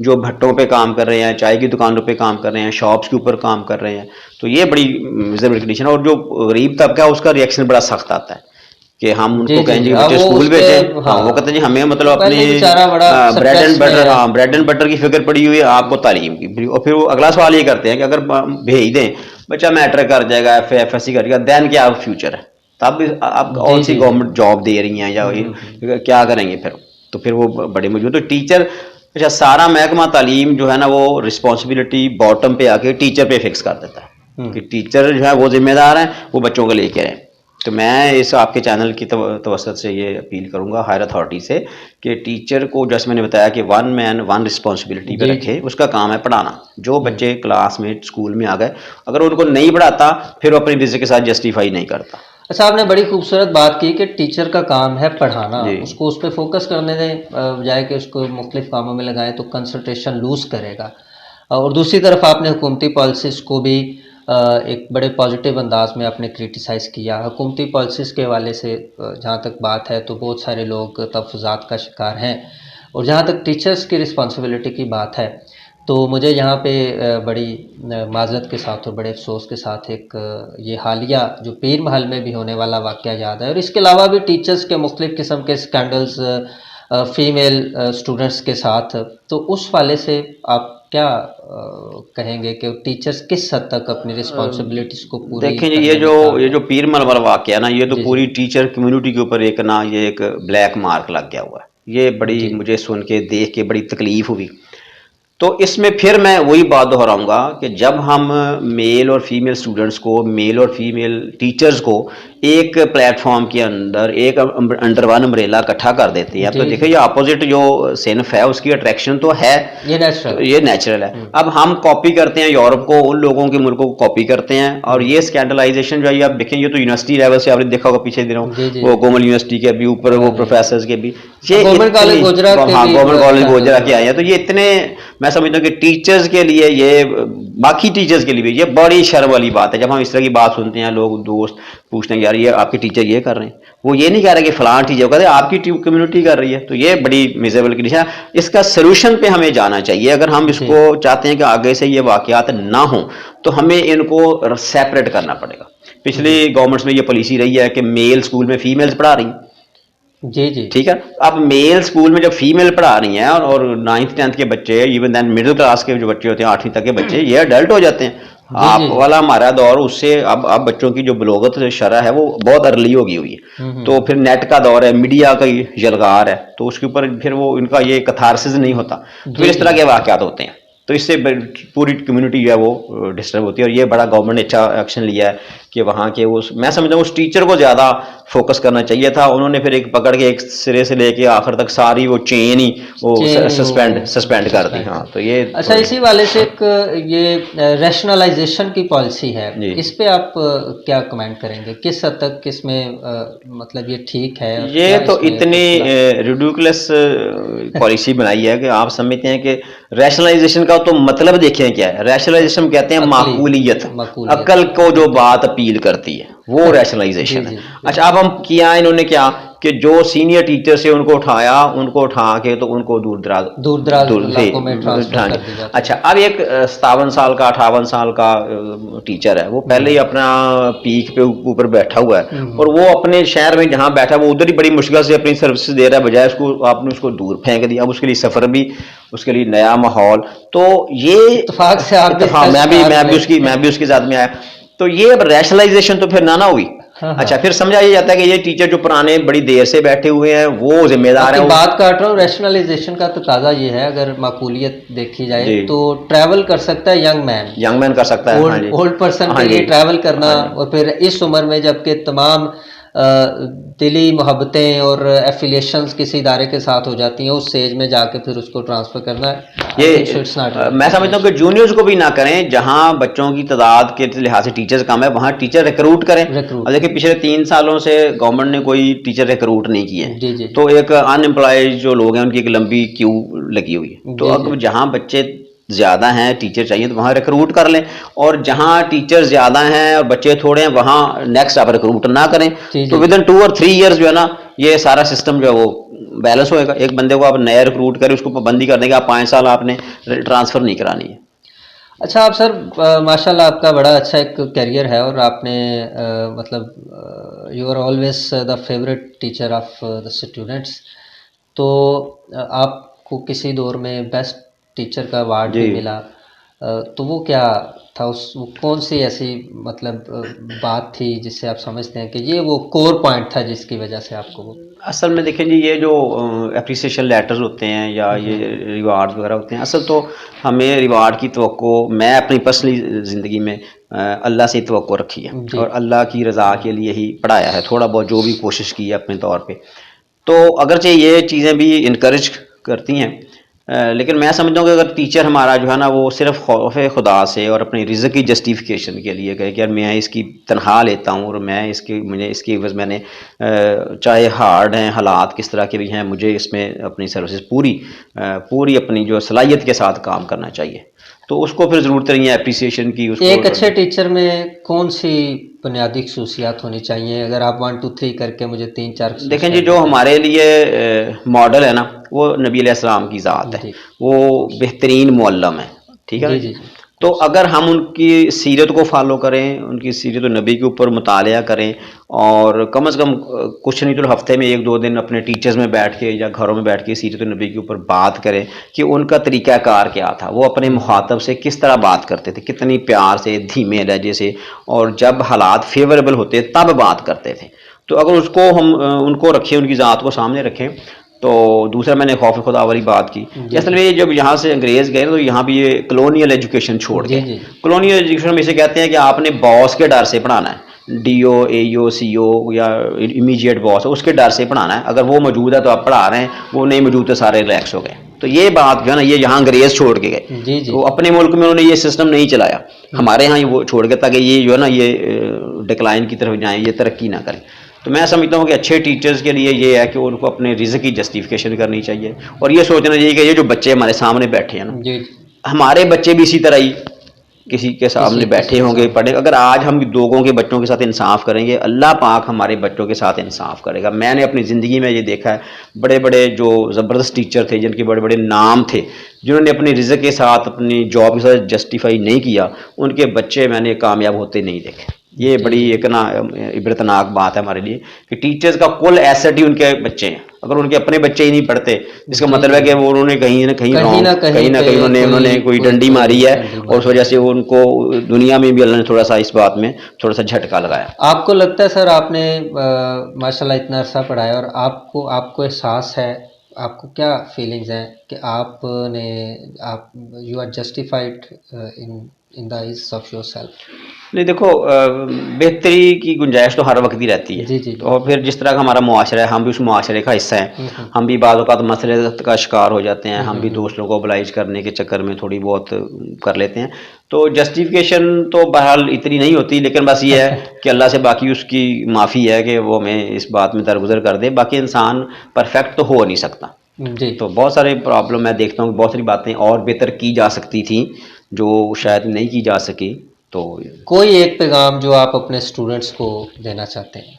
جو بھٹوں پہ کام کر رہے ہیں, چائے کی دکانوں پہ کام کر رہے ہیں, شاپس کے اوپر کام کر رہے ہیں. تو یہ بڑی میزربل کنڈیشن ہے. اور جو غریب طبقہ ہے اس کا ریئیکشن بڑا سخت آتا ہے کہ ہم ان کو کہیں گے بچے اسکول بھیجیں, ہاں وہ کہتے ہیں جی ہمیں مطلب اپنی بریڈ اینڈ بٹر کی فکر پڑی ہوئی ہے, آپ کو تعلیم کی. اور پھر وہ اگلا سوال یہ کرتے ہیں کہ اگر بھیج دیں بچہ میٹرک کر جائے گا, ایف ایس سی کر جائے گا, دین کیا فیوچر ہے, تب آپ کون سی گورنمنٹ جاب دے رہی ہیں یا کیا کریں گے پھر. تو پھر وہ بڑے موجود. تو ٹیچر, اچھا سارا محکمہ تعلیم جو ہے نا وہ رسپانسبلٹی باٹم پہ آ کے ٹیچر پہ فکس کر دیتا ہے کہ ٹیچر جو ہے وہ ذمہ دار ہیں, وہ بچوں کو لے کے آئیں. تو میں اس آپ کے چینل کی توسط سے یہ اپیل کروں گا ہائر اتھارٹی سے کہ ٹیچر کو, جیسے میں نے بتایا کہ ون مین ون رسپانسبلٹی پہ رکھے. اس کا کام ہے پڑھانا. جو بچے کلاس میں اسکول میں آ گئے, اگر ان کو نہیں پڑھاتا پھر وہ اپنی رزق کے ساتھ جسٹیفائی نہیں کرتا. اچھا, آپ نے بڑی خوبصورت بات کی کہ ٹیچر کا کام ہے پڑھانا. اس کو اس پہ فوکس کرنے دیں, بجائے کہ اس کو مختلف کاموں میں لگائیں تو کنسنٹریشن لوز کرے گا. اور دوسری طرف آپ نے حکومتی پالیسیز کو بھی ایک بڑے پازیٹیو انداز میں آپ نے کریٹیسائز کیا. حکومتی پالیسیز کے حوالے سے جہاں تک بات ہے تو بہت سارے لوگ تحفظات کا شکار ہیں. اور جہاں تک ٹیچرز کی رسپانسبلٹی کی بات ہے تو مجھے یہاں پہ بڑی معذرت کے ساتھ اور بڑے افسوس کے ساتھ ایک یہ حالیہ جو پیر محل میں بھی ہونے والا واقعہ یاد ہے. اور اس کے علاوہ بھی ٹیچرز کے مختلف قسم کے اسکینڈلز فیمیل اسٹوڈنٹس کے ساتھ. تو اس والے سے آپ کیا کہیں گے کہ ٹیچرز کس حد تک اپنی رسپانسبلٹیز کو پوری دیکھیں جی, یہ جو پیر محل والا واقعہ ہے نا, یہ تو پوری ٹیچر کمیونٹی کے اوپر ایک نا یہ ایک بلیک مارک لگ گیا ہوا ہے. یہ بڑی مجھے سن کے دیکھ کے بڑی تکلیف ہوئی. تو اس میں پھر میں وہی بات دہراؤں گا کہ جب ہم میل اور فیمیل اسٹوڈنٹس کو, میل اور فیمیل ٹیچرز کو ایک پلیٹ فارم کے اندر ایک انڈر ون امبریلا اکٹھا کر دیتے ہیں, تو دیکھیں یہ اپوزٹ جو صنف ہے اس کی اٹریکشن تو ہے, یہ نیچرل ہے. اب ہم کاپی کرتے ہیں یورپ کو, ان لوگوں کے ملکوں کو کاپی کرتے ہیں. اور یہ اسکینڈلائزیشن جو ہے آپ دیکھیں, یہ تو یونیورسٹی لیول سے آپ نے دیکھا ہوگا پیچھے دنوں وہ کومل یونیورسٹی کے بھی اوپر وہ پروفیسرز کے بھی, گورنمنٹ کالج گوجرا کے آئے ہیں. تو یہ اتنے, میں سمجھتا ہوں کہ ٹیچرز کے لیے, یہ باقی ٹیچرز کے لیے بھی یہ بڑی شرم والی بات ہے. جب ہم اس طرح کی بات سنتے ہیں, لوگ دوست پوچھتے ہیں یار یہ آپ کے ٹیچر یہ کر رہے ہیں, وہ یہ نہیں کہہ رہے کہ فلاں ٹیچر کہتے ہیں آپ کی کمیونٹی کر رہی ہے. تو یہ بڑی میزربل کنڈیشن ہے. اس کا سلوشن پہ ہمیں جانا چاہیے. اگر ہم اس کو چاہتے ہیں کہ آگے سے یہ واقعات نہ ہوں تو ہمیں ان کو سیپریٹ کرنا پڑے گا. پچھلی گورنمنٹس میں یہ پالیسی رہی ہے کہ میل اسکول میں فیمیلز پڑھا رہی ہیں, ٹھیک ہے. اب میل اسکول میں جب فیمیل پڑھا رہی ہیں اور 9th 10th کے بچے, ایون دین مڈل کلاس کے جو بچے ہوتے ہیں 8ویں تک کے بچے, یہ اڈلٹ ہو جاتے ہیں. آپ والا ہمارا دور, اس سے اب بچوں کی جو بلوغت شرح ہے وہ بہت ارلی ہوگی ہوئی ہے. تو پھر نیٹ کا دور ہے, میڈیا کا یلغار ہے, تو اس کے اوپر پھر وہ ان کا یہ کتھارسس نہیں ہوتا. تو پھر اس طرح کے واقعات ہوتے ہیں. تو اس سے پوری کمیونٹی جو ہے وہ ڈسٹرب ہوتی ہے. اور یہ بڑا گورنمنٹ نے اچھا ایکشن لیا ہے کہ وہاں کے وہ, میں سمجھتا ہوں اس ٹیچر کو زیادہ فوکس کرنا چاہیے تھا. انہوں نے پھر ایک پکڑ کے ایک سرے سے لے کے آخر تک ساری وہ چین ہی وہ سسپینڈ کر دی. ہاں تو یہ اچھا, اسی والے سے ایک یہ ریشنلائزیشن کی پالیسی ہے, اس پہ آپ کیا کمنٹ کریں گے؟ کس حد تک اس میں مطلب یہ ٹھیک ہے؟ یہ تو اتنی ریڈیکولس پالیسی بنائی ہے کہ آپ سمجھتے ہیں کہ ریشنلائزیشن کا تو مطلب دیکھیں کیا ہے. ریشنلائزیشن کہتے ہیں معقولیت, عقل کو جو بات اپیل کرتی ہے وہ ریشنلائزیشن ہے. اچھا, اب ہم کیا انہوں نے کیا کہ جو سینئر ٹیچر سے ان کو اٹھا کے تو ان کو دور دراز علاقوں میں ٹرانسفر کر دیا. اچھا, اب ایک 57 سال کا 58 سال کا ٹیچر ہے, وہ پہلے ہی اپنا پیک پہ اوپر بیٹھا ہوا ہے, اور وہ اپنے شہر میں جہاں بیٹھا وہ ادھر ہی بڑی مشکل سے اپنی سروسز دے رہا ہے, بجائے اس کو آپ نے اس کو دور پھینک دیا. اب اس کے لیے سفر بھی, اس کے لیے نیا ماحول. تو یہ اتفاق سے میں بھی اس کے ساتھ میں آیا. تو یہ اب ریشنلائزیشن تو پھر نہ ہوئی. اچھا, پھر سمجھا یہ جاتا ہے کہ یہ ٹیچر جو پرانے بڑی دیر سے بیٹھے ہوئے ہیں وہ ذمہ دار ہیں. بات کاٹ رہا ہوں, ریشنلائزیشن کا تقاضا یہ ہے, اگر معقولیت دیکھی جائے تو ٹریول کر سکتا ہے ینگ مین کر سکتا ہے, اولڈ پرسن کے لیے ٹریول کرنا. اور پھر اس عمر میں جب کہ تمام دلی محبتیں اور ایفیلیشنز کسی ادارے کے ساتھ ہو جاتی ہیں, اس اسٹیج میں جا کے پھر اس کو ٹرانسفر کرنا یہ میں سمجھتا ہوں کہ جونیئرز کو بھی نہ کریں. جہاں بچوں کی تعداد کے لحاظ سے ٹیچرز کم ہے وہاں ٹیچر ریکروٹ کریں. دیکھیں پچھلے 3 سالوں سے گورنمنٹ نے کوئی ٹیچر ریکروٹ نہیں کیے ہیں, تو ایک ان امپلائڈ جو لوگ ہیں ان کی ایک لمبی کیو لگی ہوئی ہے. تو اب جہاں بچے زیادہ ہیں, ٹیچر چاہیے تو وہاں ریکروٹ کر لیں, اور جہاں ٹیچر زیادہ ہیں اور بچے تھوڑے ہیں وہاں نیکسٹ آپ ریکروٹ نہ کریں. تو ودن 2 اور 3 ایئرز جو ہے نا یہ سارا سسٹم جو ہے وہ بیلنس ہوئے گا. ایک بندے کو آپ نیا ریکروٹ کریں، اس کو پابندی کر دیں کہ آپ 5 سال آپ نے ٹرانسفر نہیں کرانی ہے. اچھا آپ سر ماشاء اللہ آپ کا بڑا اچھا ایک کیریئر ہے، اور آپ نے مطلب you are always the favourite teacher of the students. تو آپ کو کسی دور میں بیسٹ ٹیچر کا ایوارڈ بھی جی. ملا، تو وہ کیا تھا، وہ کون سی ایسی مطلب بات تھی جس سے آپ سمجھتے ہیں کہ یہ وہ کور پوائنٹ تھا جس کی وجہ سے آپ کو وہ اصل میں دیکھیں جی، یہ جو اپریسیشن لیٹرز ہوتے ہیں یا یہ ریوارڈ وغیرہ ہوتے ہیں، اصل تو ہمیں ریوارڈ کی توقع میں اپنی پرسنلی زندگی میں اللہ سے توقع رکھی ہے، جی اور اللہ کی رضا کے لیے ہی پڑھایا ہے، تھوڑا بہت جو بھی کوشش کی ہے اپنے طور پہ. تو اگرچہ یہ چیزیں بھی انکریج کرتی ہیں، لیکن میں سمجھتا ہوں کہ اگر ٹیچر ہمارا جو ہے نا وہ صرف خوف خدا سے اور اپنی رزق کی جسٹیفیکیشن کے لیے کہے کہ یار میں اس کی تنخواہ لیتا ہوں اور میں اس کی عوض میں نے چاہے ہارڈ ہیں حالات کس طرح کے بھی ہیں، مجھے اس میں اپنی سروسز پوری اپنی جو صلاحیت کے ساتھ کام کرنا چاہیے، تو اس کو پھر ضرورت نہیں ہے اپریسیشن کی. اس کو ایک اچھے ٹیچر میں کون سی بنیادی خصوصیات ہونی چاہیے؟ اگر آپ 1 2 3 کر کے مجھے 3 4 دیکھیں جی، جو ہمارے لیے ماڈل ہے نا وہ نبی علیہ السلام کی ذات ہے، جی وہ بہترین معلم ہے، ٹھیک ہے نا جی جی. جی جی تو اگر ہم ان کی سیرت کو فالو کریں، ان کی سیرت النبی کے اوپر مطالعہ کریں، اور کم از کم کچھ نہیں تو ہفتے میں 1 2 دن اپنے ٹیچرز میں بیٹھ کے یا گھروں میں بیٹھ کے سیرت النبی کے اوپر بات کریں کہ ان کا طریقہ کار کیا تھا، وہ اپنے مخاطب سے کس طرح بات کرتے تھے، کتنی پیار سے، دھیمے لہجے سے، اور جب حالات فیوریبل ہوتے تب بات کرتے تھے. تو اگر اس کو ہم ان کو رکھیں، ان کی ذات کو سامنے رکھیں. تو دوسرا میں نے خوف خدا والی بات کی کہ اصل میں جب یہاں سے انگریز گئے تو یہاں بھی یہ کلونیل ایجوکیشن چھوڑ جی گئے. جی کلونیل ایجوکیشن میں اسے کہتے ہیں کہ آپ نے باس کے ڈر سے پڑھانا ہے، ڈی او اے او سی او یا امیجیٹ باس، اس کے ڈر سے پڑھانا ہے. اگر وہ موجود ہے تو آپ پڑھا رہے ہیں، وہ نہیں موجود تو سارے ریلیکس ہو گئے. تو یہ بات جو ہے نا یہ یہاں انگریز چھوڑ کے گئے، جی جی تو اپنے ملک میں انہوں نے یہ سسٹم نہیں چلایا. ہمارے یہاں وہ چھوڑ کے تاکہ یہ جو ہے نا یہ ڈکلائن کی طرف جائیں، یہ ترقی نہ کریں. تو میں سمجھتا ہوں کہ اچھے ٹیچرز کے لیے یہ ہے کہ ان کو اپنے رزق کی جسٹیفیکیشن کرنی چاہیے، اور یہ سوچنا چاہیے کہ یہ جو بچے ہمارے سامنے بیٹھے ہیں نا، جی ہمارے بچے بھی اسی طرح ہی کسی کے سامنے بیٹھے ہوں گے، سامنے. پڑھے. اگر آج ہم لوگوں کے بچوں کے ساتھ انصاف کریں گے، اللہ پاک ہمارے بچوں کے ساتھ انصاف کرے گا. میں نے اپنی زندگی میں یہ دیکھا ہے، بڑے بڑے جو زبردست ٹیچر تھے، جن کے بڑے بڑے نام تھے، جنہوں نے اپنی رزق کے ساتھ اپنی جاب کے ساتھ جسٹیفائی نہیں کیا، ان کے بچے میں نے کامیاب ہوتے نہیں دیکھے. یہ بڑی ایک نا عبرتناک بات ہے ہمارے لیے کہ ٹیچرز کا کل ایسٹ ہی ان کے بچے ہیں. اگر ان کے اپنے بچے ہی نہیں پڑھتے، اس کا مطلب ہے کہ وہ انہوں نے کہیں نہ کہیں انہوں نے کوئی ڈنڈی ماری ہے، اور اس وجہ سے ان کو دنیا میں بھی اللہ نے تھوڑا سا اس بات میں تھوڑا سا جھٹکا لگایا. آپ کو لگتا ہے سر آپ نے ماشاء اللہ اتنا عرصہ پڑھایا، اور آپ کو احساس ہے، آپ کو کیا فیلنگز ہیں کہ آپ you are justified in the eyes of yourself? نہیں دیکھو، بہتری کی گنجائش تو ہر وقت ہی رہتی ہے. جی جی اور پھر جس طرح کا ہمارا معاشرہ ہے، ہم بھی اس معاشرے کا حصہ ہیں. ہم بھی بعض اوقات مسئلے کا شکار ہو جاتے ہیں، ہم بھی دوسروں کو اوبلائج کرنے کے چکر میں تھوڑی بہت کر لیتے ہیں. تو جسٹیفیکیشن تو بہرحال اتنی نہیں ہوتی، لیکن بس یہ ہے کہ اللہ سے باقی اس کی معافی ہے کہ وہ ہمیں اس بات میں درگزر کر دے. باقی انسان پرفیکٹ تو ہو نہیں سکتا. جی تو بہت سارے پرابلم میں دیکھتا ہوں کہ بہت ساری باتیں اور بہتر کی جا سکتی تھیں جو شاید نہیں کی جا سکی. تو کوئی ایک پیغام جو آپ اپنے اسٹوڈنٹس کو دینا چاہتے ہیں؟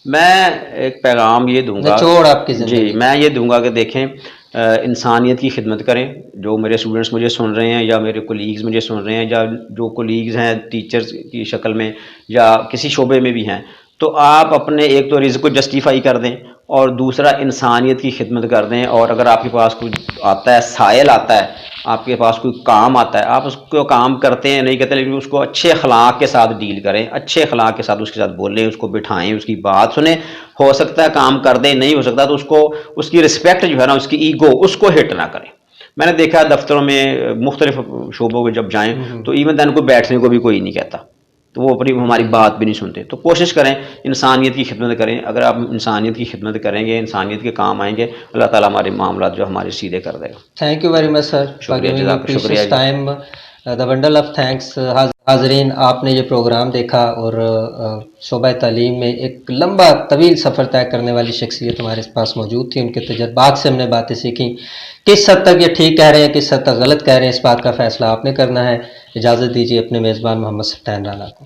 میں ایک پیغام یہ دوں گا، نچوڑ آپ کی جی زندگی میں یہ دوں گا کہ دیکھیں، انسانیت کی خدمت کریں. جو میرے اسٹوڈنٹس مجھے سن رہے ہیں، یا میرے کولیگز مجھے سن رہے ہیں، یا جو کولیگز ہیں ٹیچرز کی شکل میں یا کسی شعبے میں بھی ہیں، تو آپ اپنے ایک تو رزق کو جسٹیفائی کر دیں، اور دوسرا انسانیت کی خدمت کر دیں. اور اگر آپ کے پاس کچھ آتا ہے، سائل آتا ہے، آپ کے پاس کوئی کام آتا ہے، آپ اس کو کام کرتے ہیں نہیں کہتے، لیکن اس کو اچھے اخلاق کے ساتھ ڈیل کریں، اچھے اخلاق کے ساتھ اس کے ساتھ بولیں، اس کو بٹھائیں، اس کی بات سنیں. ہو سکتا ہے کام کر دیں، نہیں ہو سکتا تو اس کو اس کی رسپیکٹ جو ہے نا، اس کی ایگو، اس کو ہٹ نہ کریں. میں نے دیکھا دفتروں میں مختلف شعبوں کو جب جائیں تو ایون دین کو بیٹھنے کو بھی کوئی نہیں کہتا، تو وہ اپنی ہماری بات بھی نہیں سنتے. تو کوشش کریں انسانیت کی خدمت کریں. اگر آپ انسانیت کی خدمت کریں گے، انسانیت کے کام آئیں گے، اللہ تعالیٰ ہمارے معاملات جو ہمارے سیدھے کر دے گا. Thank you very much sir for giving your precious time. The bundle of thanks. حاضرین، آپ نے یہ پروگرام دیکھا، اور شعبہ تعلیم میں ایک لمبا طویل سفر طے کرنے والی شخصیت ہمارے پاس موجود تھی. ان کے تجربات سے ہم نے باتیں سیکھیں. کس حد تک یہ ٹھیک کہہ رہے ہیں، کس حد تک غلط کہہ رہے ہیں، اس بات کا فیصلہ آپ نے کرنا ہے. اجازت دیجیے اپنے میزبان محمد سفتین رانا کو.